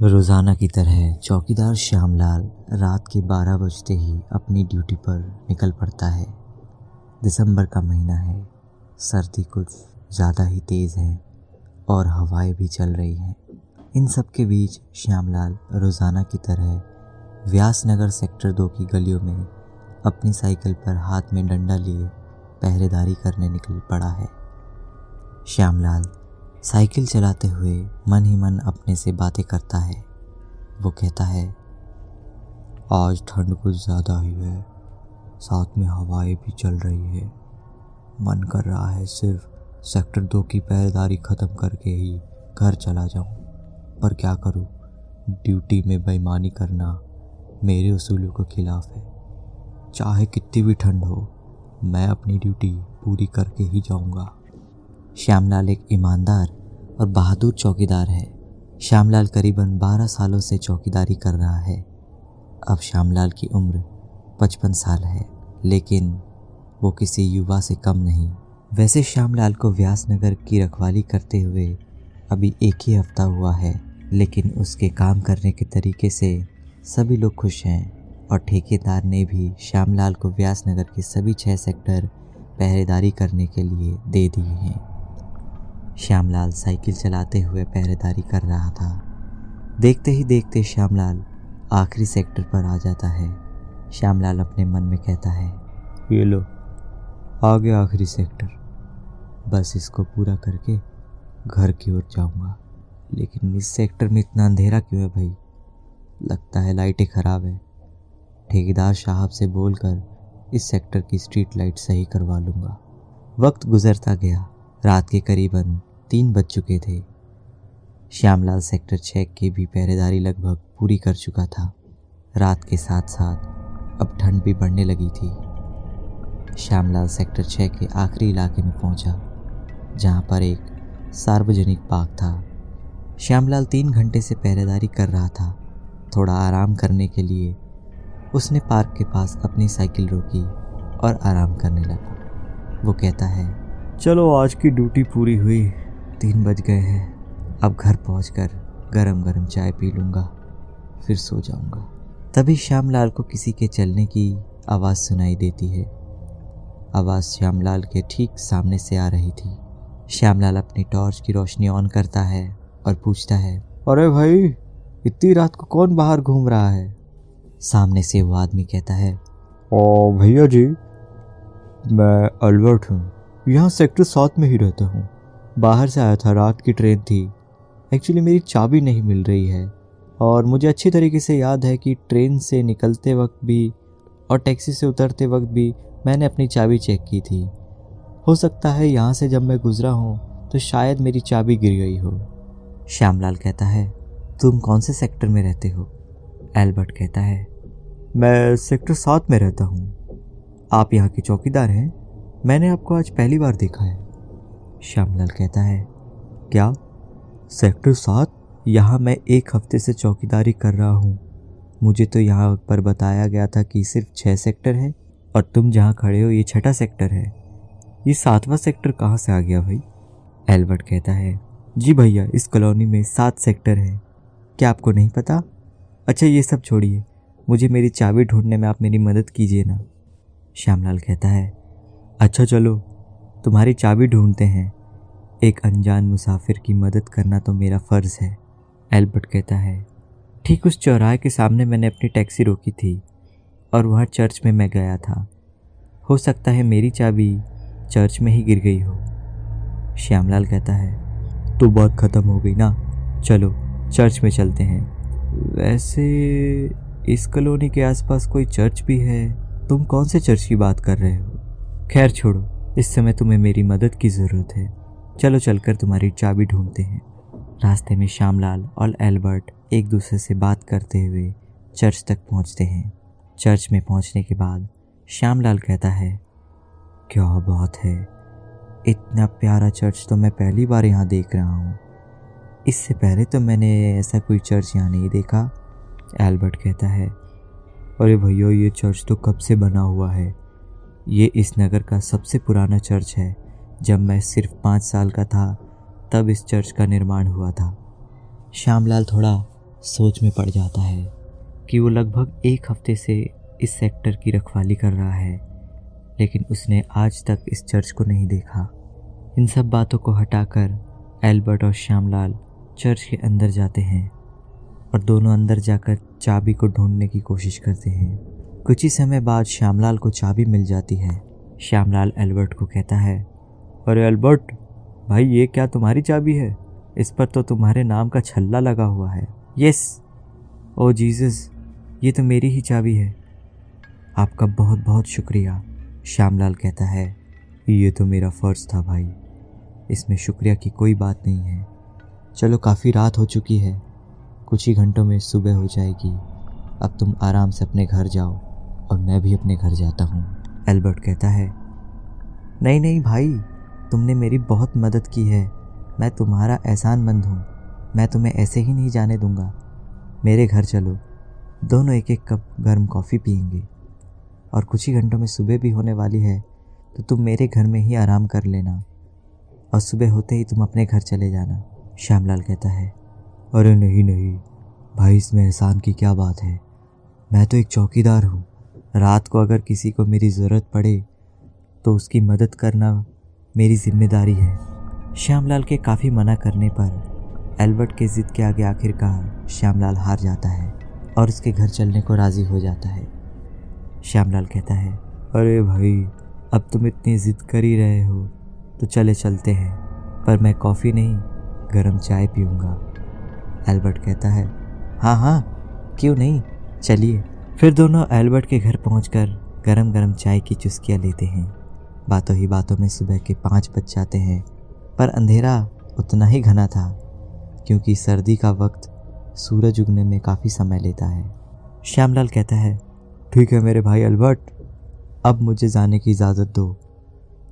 रोज़ाना की तरह चौकीदार श्यामलाल रात के 12 बजते ही अपनी ड्यूटी पर निकल पड़ता है। दिसंबर का महीना है, सर्दी कुछ ज़्यादा ही तेज़ है और हवाएं भी चल रही हैं। इन सब के बीच श्यामलाल रोज़ाना की तरह व्यासनगर सेक्टर 2 की गलियों में अपनी साइकिल पर हाथ में डंडा लिए पहरेदारी करने निकल पड़ा है। श्यामलाल साइकिल चलाते हुए मन ही मन अपने से बातें करता है। वो कहता है, आज ठंड कुछ ज़्यादा ही है, साथ में हवाएं भी चल रही है। मन कर रहा है सिर्फ सेक्टर 2 की पहरेदारी ख़त्म करके ही घर चला जाऊं, पर क्या करूं, ड्यूटी में बेईमानी करना मेरे उसूलों के खिलाफ है। चाहे कितनी भी ठंड हो, मैं अपनी ड्यूटी पूरी करके ही जाऊंगा। श्यामलाल एक ईमानदार और बहादुर चौकीदार है। श्यामलाल करीबन 12 सालों से चौकीदारी कर रहा है। अब श्यामलाल की उम्र 55 साल है, लेकिन वो किसी युवा से कम नहीं। वैसे श्यामलाल को व्यासनगर की रखवाली करते हुए अभी एक ही हफ्ता हुआ है, लेकिन उसके काम करने के तरीके से सभी लोग खुश हैं और ठेकेदार ने भी श्यामलाल को व्यासनगर के सभी 6 सेक्टर पहरेदारी करने के लिए दे दिए हैं। श्यामलाल साइकिल चलाते हुए पहरेदारी कर रहा था। देखते ही देखते श्यामलाल आखिरी सेक्टर पर आ जाता है। श्यामलाल अपने मन में कहता है, ये लो, आ गया आखिरी सेक्टर। बस इसको पूरा करके घर की ओर जाऊंगा। लेकिन इस सेक्टर में इतना अंधेरा क्यों है भाई? लगता है लाइटें ख़राब है। ठेकेदार साहब से बोलकर इस सेक्टर की स्ट्रीट लाइट सही करवा लूँगा। वक्त गुजरता गया। रात के करीबन 3 बज चुके थे। श्यामलाल सेक्टर 6 की भी पहरेदारी लगभग पूरी कर चुका था। रात के साथ साथ अब ठंड भी बढ़ने लगी थी। श्यामलाल सेक्टर 6 के आखिरी इलाके में पहुंचा, जहां पर एक सार्वजनिक पार्क था। श्यामलाल 3 घंटे से पहरेदारी कर रहा था। थोड़ा आराम करने के लिए उसने पार्क के पास अपनी साइकिल रोकी और आराम करने लगा। वो कहता है, चलो आज की ड्यूटी पूरी हुई, 3 बज गए हैं। अब घर पहुंचकर गरम गरम चाय पी लूँगा, फिर सो जाऊँगा। तभी श्यामलाल को किसी के चलने की आवाज़ सुनाई देती है। आवाज़ श्यामलाल के ठीक सामने से आ रही थी। श्यामलाल अपनी टॉर्च की रोशनी ऑन करता है और पूछता है, अरे भाई, इतनी रात को कौन बाहर घूम रहा है? सामने से वो आदमी कहता है, ओ भैया जी, मैं अल्बर्ट हूँ, यहाँ सेक्टर 7 में ही रहता हूँ। बाहर से आया था, रात की ट्रेन थी। एक्चुअली मेरी चाबी नहीं मिल रही है और मुझे अच्छी तरीके से याद है कि ट्रेन से निकलते वक्त भी और टैक्सी से उतरते वक्त भी मैंने अपनी चाबी चेक की थी। हो सकता है यहाँ से जब मैं गुजरा हूँ तो शायद मेरी चाबी गिर गई हो। श्यामलाल कहता है, तुम कौन से सेक्टर में रहते हो? एल्बर्ट कहता है, मैं सेक्टर 7 में रहता हूँ। आप यहाँ के चौकीदार हैं? मैंने आपको आज पहली बार देखा है। श्यामलाल कहता है, क्या सेक्टर 7? यहाँ मैं 1 हफ्ते से चौकीदारी कर रहा हूँ। मुझे तो यहाँ पर बताया गया था कि सिर्फ 6 सेक्टर है और तुम जहाँ खड़े हो ये 6ठा सेक्टर है। ये 7वां सेक्टर कहाँ से आ गया भाई? एल्बर्ट कहता है, जी भैया, इस कॉलोनी में 7 सेक्टर है। क्या आपको नहीं पता? अच्छा ये सब छोड़िए, मुझे मेरी चाबी ढूंढने में आप मेरी मदद कीजिए ना। श्यामलाल कहता है, अच्छा चलो, तुम्हारी चाबी ढूंढते हैं। एक अनजान मुसाफिर की मदद करना तो मेरा फ़र्ज़ है। एल्बर्ट कहता है, ठीक उस चौराहे के सामने मैंने अपनी टैक्सी रोकी थी और वहाँ चर्च में मैं गया था। हो सकता है मेरी चाबी चर्च में ही गिर गई हो। श्यामलाल कहता है, तो बात ख़त्म हो गई ना, चलो चर्च में चलते हैं। वैसे इस कॉलोनी के आसपास कोई चर्च भी है? तुम कौन से चर्च की बात कर रहे हो? खैर छोड़ो, इस समय तुम्हें मेरी मदद की ज़रूरत है। चलो चलकर तुम्हारी चाबी ढूंढते हैं। रास्ते में श्यामलाल और एल्बर्ट एक दूसरे से बात करते हुए चर्च तक पहुंचते हैं। चर्च में पहुंचने के बाद श्यामलाल कहता है, क्या बात है, इतना प्यारा चर्च तो मैं पहली बार यहाँ देख रहा हूँ। इससे पहले तो मैंने ऐसा कोई चर्च यहाँ नहीं देखा। एल्बर्ट कहता है, अरे भैया, ये चर्च तो कब से बना हुआ है। ये इस नगर का सबसे पुराना चर्च है। जब मैं सिर्फ 5 साल का था तब इस चर्च का निर्माण हुआ था। श्यामलाल थोड़ा सोच में पड़ जाता है कि वो लगभग 1 हफ्ते से इस सेक्टर की रखवाली कर रहा है, लेकिन उसने आज तक इस चर्च को नहीं देखा। इन सब बातों को हटाकर एल्बर्ट और श्यामलाल चर्च के अंदर जाते हैं और दोनों अंदर जाकर चाबी को ढूंढने की कोशिश करते हैं। कुछ ही समय बाद श्यामलाल को चाबी मिल जाती है। श्यामलाल एल्बर्ट को कहता है, अरे एल्बर्ट भाई, ये क्या तुम्हारी चाबी है? इस पर तो तुम्हारे नाम का छल्ला लगा हुआ है। यस, ओ जीसस, ये तो मेरी ही चाबी है। आपका बहुत बहुत शुक्रिया। श्यामलाल कहता है, ये तो मेरा फ़र्ज़ था भाई, इसमें शुक्रिया की कोई बात नहीं है। चलो काफ़ी रात हो चुकी है, कुछ ही घंटों में सुबह हो जाएगी। अब तुम आराम से अपने घर जाओ और मैं भी अपने घर जाता हूँ। एल्बर्ट कहता है, नहीं नहीं भाई, तुमने मेरी बहुत मदद की है, मैं तुम्हारा एहसानमंद हूँ, मैं तुम्हें ऐसे ही नहीं जाने दूँगा। मेरे घर चलो, दोनों एक एक कप गर्म कॉफ़ी पियेंगे और कुछ ही घंटों में सुबह भी होने वाली है, तो तुम मेरे घर में ही आराम कर लेना और सुबह होते ही तुम अपने घर चले जाना। श्यामलाल कहता है, अरे नहीं नहीं भाई, इसमें एहसान की क्या बात है, मैं तो एक चौकीदार हूँ। रात को अगर किसी को मेरी ज़रूरत पड़े तो उसकी मदद करना मेरी जिम्मेदारी है। श्यामलाल के काफ़ी मना करने पर एल्बर्ट के ज़िद के आगे आखिरकार श्यामलाल हार जाता है और उसके घर चलने को राज़ी हो जाता है। श्यामलाल कहता है, अरे भाई, अब तुम इतनी ज़िद कर ही रहे हो तो चले चलते हैं, पर मैं कॉफ़ी नहीं गरम चाय पीऊँगा। एल्बर्ट कहता है, हाँ हाँ क्यों नहीं, चलिए। फिर दोनों एल्बर्ट के घर पहुंचकर गरम गरम चाय की चुस्कियाँ लेते हैं। बातों ही बातों में सुबह के 5 बज जाते हैं, पर अंधेरा उतना ही घना था क्योंकि सर्दी का वक्त सूरज उगने में काफ़ी समय लेता है। श्यामलाल कहता है, ठीक है मेरे भाई एल्बर्ट, अब मुझे जाने की इजाज़त दो।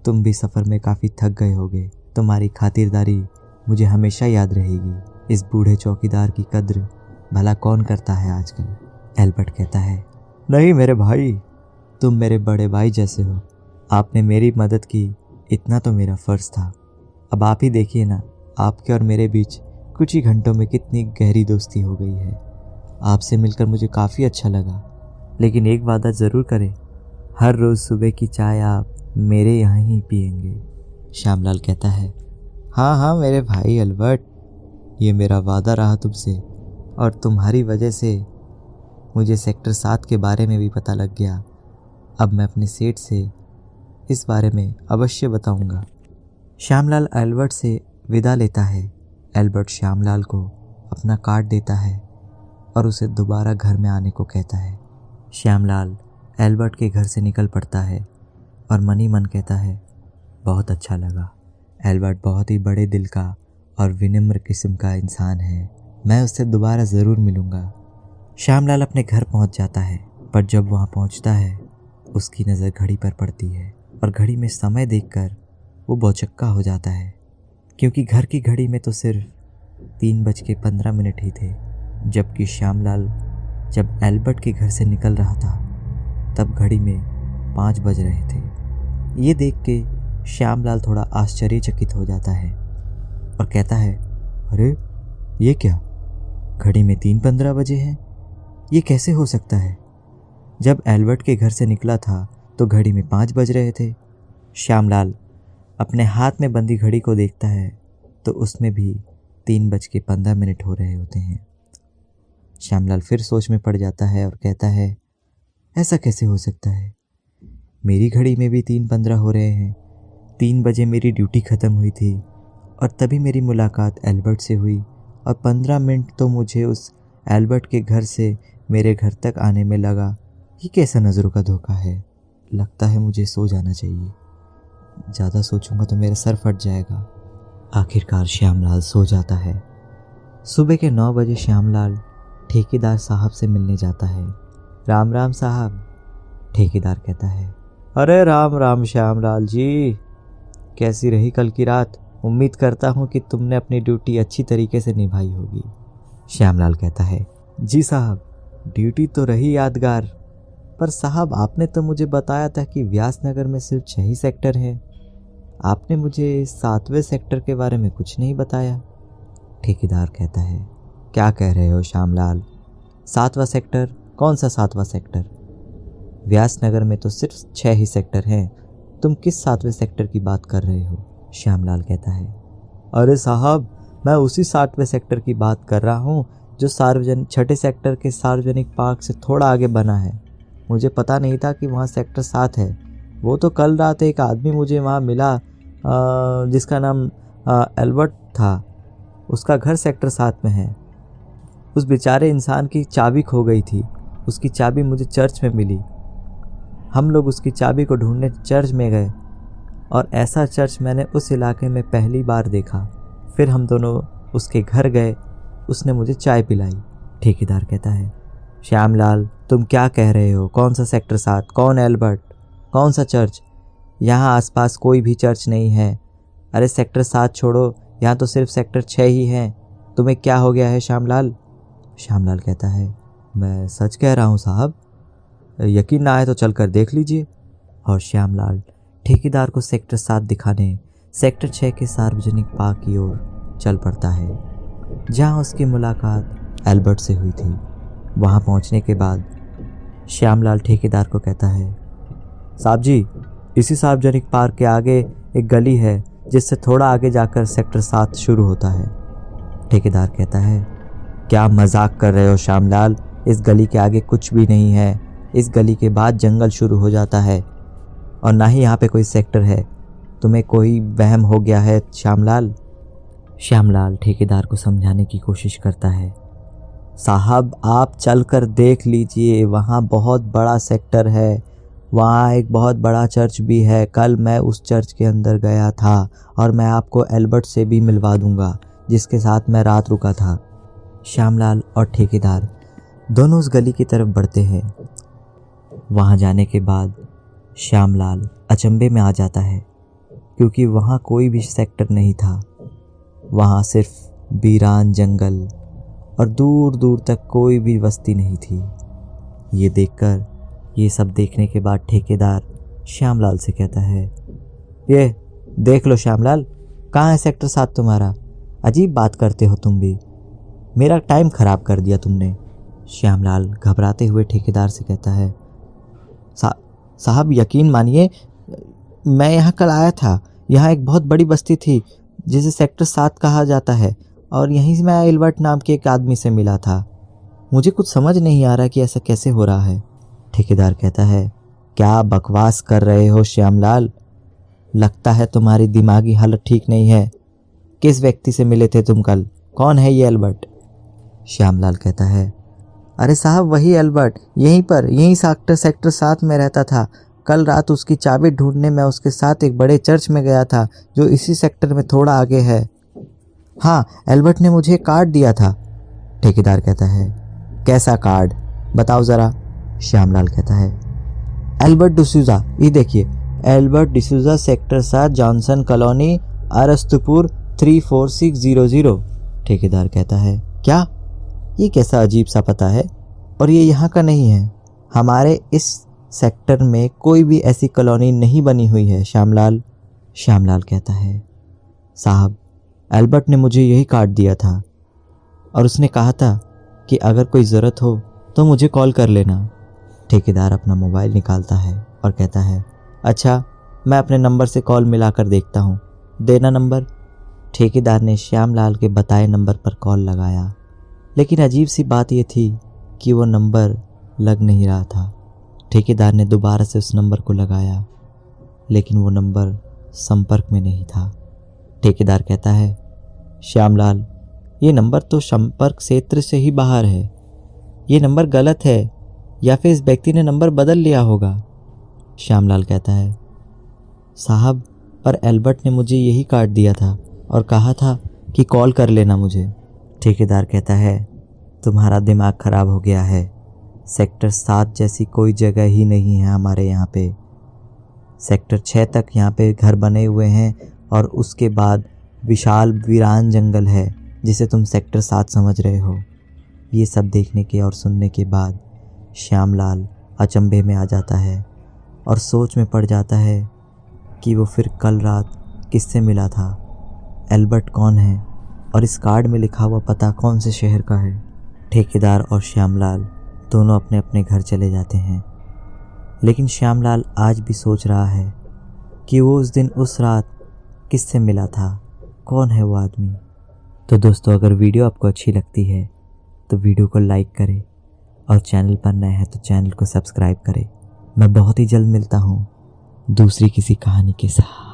तुम भी सफ़र में काफ़ी थक गए होगे, तुम्हारी खातिरदारी मुझे हमेशा याद रहेगी। इस बूढ़े चौकीदार की कद्र भला कौन करता है आजकल। एल्बर्ट कहता है, नहीं मेरे भाई, तुम मेरे बड़े भाई जैसे हो, आपने मेरी मदद की, इतना तो मेरा फ़र्ज़ था। अब आप ही देखिए ना, आपके और मेरे बीच कुछ ही घंटों में कितनी गहरी दोस्ती हो गई है। आपसे मिलकर मुझे काफ़ी अच्छा लगा, लेकिन एक वादा ज़रूर करें, हर रोज़ सुबह की चाय आप मेरे यहाँ ही पिएंगे। श्यामलाल कहता है, हाँ हाँ मेरे भाई एल्बर्ट, ये मेरा वादा रहा तुमसे, और तुम्हारी वजह से मुझे सेक्टर 7 के बारे में भी पता लग गया। अब मैं अपने सेठ से इस बारे में अवश्य बताऊंगा। श्यामलाल एल्बर्ट से विदा लेता है। एल्बर्ट श्यामलाल को अपना कार्ड देता है और उसे दोबारा घर में आने को कहता है। श्यामलाल एल्बर्ट के घर से निकल पड़ता है और मन ही मन कहता है, बहुत अच्छा लगा। एल्बर्ट बहुत ही बड़े दिल का और विनम्र किस्म का इंसान है, मैं उससे दोबारा ज़रूर मिलूँगा। श्यामलाल अपने घर पहुँच जाता है, पर जब वहाँ पहुँचता है उसकी नज़र घड़ी पर पड़ती है और घड़ी में समय देखकर वो भौचक्का हो जाता है, क्योंकि घर की घड़ी में तो सिर्फ 3:15 ही थे, जबकि श्यामलाल जब एल्बर्ट के घर से निकल रहा था तब घड़ी में 5 बज रहे थे। ये देख के श्यामलाल थोड़ा आश्चर्यचकित हो जाता है और कहता है, अरे ये क्या, घड़ी में 3:15 बजे हैं, ये कैसे हो सकता है? जब एल्बर्ट के घर से निकला था तो घड़ी में 5 बज रहे थे। श्यामलाल अपने हाथ में बंदी घड़ी को देखता है तो उसमें भी 3:15 हो रहे होते हैं। श्यामलाल फिर सोच में पड़ जाता है और कहता है, ऐसा कैसे हो सकता है? मेरी घड़ी में भी 3:15 हो रहे हैं। 3 बजे मेरी ड्यूटी ख़त्म हुई थी और तभी मेरी मुलाकात एल्बर्ट से हुई और 15 मिनट तो मुझे उस एल्बर्ट के घर से मेरे घर तक आने में लगा। ये कैसा नज़रों का धोखा है? लगता है मुझे सो जाना चाहिए, ज़्यादा सोचूंगा तो मेरा सर फट जाएगा। आखिरकार श्यामलाल सो जाता है। सुबह के 9 बजे श्यामलाल ठेकेदार साहब से मिलने जाता है। राम राम साहब। ठेकेदार कहता है, अरे राम राम श्यामलाल जी, कैसी रही कल की रात? उम्मीद करता हूँ कि तुमने अपनी ड्यूटी अच्छी तरीके से निभाई होगी। श्यामलाल कहता है, जी साहब, ड्यूटी तो रही यादगार, पर साहब आपने तो मुझे बताया था कि व्यासनगर में सिर्फ 6 ही सेक्टर हैं। आपने मुझे 7वें सेक्टर के बारे में कुछ नहीं बताया। ठेकेदार कहता है, क्या कह रहे हो श्यामलाल? 7वां सेक्टर? कौन सा 7वां सेक्टर? व्यासनगर में तो सिर्फ 6 ही सेक्टर हैं। तुम किस 7वें सेक्टर की बात कर रहे हो? श्यामलाल कहता है, अरे साहब, मैं उसी 60वें सेक्टर की बात कर रहा हूँ जो छठे सेक्टर के सार्वजनिक पार्क से थोड़ा आगे बना है। मुझे पता नहीं था कि वहाँ सेक्टर 7 है। वो तो कल रात एक आदमी मुझे वहाँ मिला जिसका नाम एल्बर्ट था। उसका घर सेक्टर 7 में है। उस बेचारे इंसान की चाबी खो गई थी। उसकी चाबी मुझे चर्च में मिली। हम लोग उसकी चाबी को ढूंढने चर्च में गए और ऐसा चर्च मैंने उस इलाके में पहली बार देखा। फिर हम दोनों उसके घर गए। उसने मुझे चाय पिलाई। ठेकेदार कहता है, श्यामलाल, तुम क्या कह रहे हो? कौन सा सेक्टर 7? कौन एल्बर्ट? कौन सा चर्च? यहाँ आसपास कोई भी चर्च नहीं है। अरे सेक्टर 7 छोड़ो, यहाँ तो सिर्फ सेक्टर 6 ही है। तुम्हें क्या हो गया है श्यामलाल? श्यामलाल कहता है, मैं सच कह रहा हूँ साहब, यकीन ना आए तो चल कर देख लीजिए। और श्यामलाल ठेकेदार को सेक्टर 7 दिखाने सेक्टर 6 के सार्वजनिक पार्क की ओर चल पड़ता है, जहाँ उसकी मुलाकात एल्बर्ट से हुई थी। वहाँ पहुँचने के बाद श्यामलाल ठेकेदार को कहता है, साहब जी, इसी सार्वजनिक पार्क के आगे एक गली है जिससे थोड़ा आगे जाकर सेक्टर 7 शुरू होता है। ठेकेदार कहता है, क्या मजाक कर रहे हो श्यामलाल? इस गली के आगे कुछ भी नहीं है। इस गली के बाद जंगल शुरू हो जाता है और ना ही यहाँ पे कोई सेक्टर है। तुम्हें कोई वहम हो गया है श्यामलाल? श्यामलाल ठेकेदार को समझाने की कोशिश करता है, साहब आप चल कर देख लीजिए, वहाँ बहुत बड़ा सेक्टर है। वहाँ एक बहुत बड़ा चर्च भी है। कल मैं उस चर्च के अंदर गया था और मैं आपको एल्बर्ट से भी मिलवा दूंगा जिसके साथ मैं रात रुका था। श्यामलाल और ठेकेदार दोनों उस गली की तरफ बढ़ते हैं। वहाँ जाने के बाद श्यामलाल अचंभे में आ जाता है क्योंकि वहाँ कोई भी सेक्टर नहीं था। वहाँ सिर्फ वीरान जंगल और दूर दूर तक कोई भी बस्ती नहीं थी। ये सब देखने के बाद ठेकेदार श्यामलाल से कहता है, ये देख लो श्यामलाल, कहाँ है सेक्टर 7 तुम्हारा? अजीब बात करते हो तुम भी, मेरा टाइम ख़राब कर दिया तुमने। श्यामलाल घबराते हुए ठेकेदार से कहता है, साहब यकीन मानिए, मैं यहाँ कल आया था। यहाँ एक बहुत बड़ी बस्ती थी जिसे सेक्टर 7 कहा जाता है और यहीं से मैं एल्बर्ट नाम के एक आदमी से मिला था। मुझे कुछ समझ नहीं आ रहा कि ऐसा कैसे हो रहा है। ठेकेदार कहता है, क्या बकवास कर रहे हो श्यामलाल? लगता है तुम्हारी दिमागी हालत ठीक नहीं है। किस व्यक्ति से मिले थे तुम कल? कौन है ये एल्बर्ट? श्यामलाल कहता है, अरे साहब वही एल्बर्ट, यहीं सेक्टर 7 में रहता था। कल रात उसकी चाबी ढूंढने मैं उसके साथ एक बड़े चर्च में गया था जो इसी सेक्टर में थोड़ा आगे है। हाँ, एल्बर्ट ने मुझे कार्ड दिया था। ठेकेदार कहता है, कैसा कार्ड? बताओ ज़रा। श्यामलाल कहता है, एल्बर्ट डिसूजा, ये देखिए, Albert D'Souza sector 7 Johnson colony Arastupur 34600। ठेकेदार कहता है, क्या? ये कैसा अजीब सा पता है और ये यहाँ का नहीं है। हमारे इस सेक्टर में कोई भी ऐसी कॉलोनी नहीं बनी हुई है श्यामलाल। श्यामलाल कहता है, साहब एल्बर्ट ने मुझे यही कार्ड दिया था और उसने कहा था कि अगर कोई ज़रूरत हो तो मुझे कॉल कर लेना। ठेकेदार अपना मोबाइल निकालता है और कहता है, अच्छा मैं अपने नंबर से कॉल मिलाकर देखता हूँ, देना नंबर। ठेकेदार ने श्यामलाल के बताए नंबर पर कॉल लगाया, लेकिन अजीब सी बात यह थी कि वो नंबर लग नहीं रहा था। ठेकेदार ने दोबारा से उस नंबर को लगाया, लेकिन वो नंबर संपर्क में नहीं था। ठेकेदार कहता है, श्यामलाल, ये नंबर तो संपर्क क्षेत्र से ही बाहर है। ये नंबर गलत है या फिर इस व्यक्ति ने नंबर बदल लिया होगा। श्यामलाल कहता है, साहब पर एल्बर्ट ने मुझे यही कार्ड दिया था और कहा था कि कॉल कर लेना मुझे। ठेकेदार कहता है, तुम्हारा दिमाग ख़राब हो गया है। सेक्टर 7 जैसी कोई जगह ही नहीं है हमारे यहाँ पे। सेक्टर 6 तक यहाँ पे घर बने हुए हैं और उसके बाद विशाल वीरान जंगल है जिसे तुम सेक्टर 7 समझ रहे हो। ये सब देखने के और सुनने के बाद श्यामलाल अचंभे में आ जाता है और सोच में पड़ जाता है कि वो फिर कल रात किससे मिला था, एल्बर्ट कौन है और इस कार्ड में लिखा हुआ पता कौन से शहर का है। ठेकेदार और श्यामलाल दोनों अपने अपने घर चले जाते हैं, लेकिन श्यामलाल आज भी सोच रहा है कि वो उस दिन उस रात किससे मिला था, कौन है वो आदमी। तो दोस्तों, अगर वीडियो आपको अच्छी लगती है तो वीडियो को लाइक करें और चैनल पर नए हैं तो चैनल को सब्सक्राइब करें। मैं बहुत ही जल्द मिलता हूँ दूसरी किसी कहानी के साथ।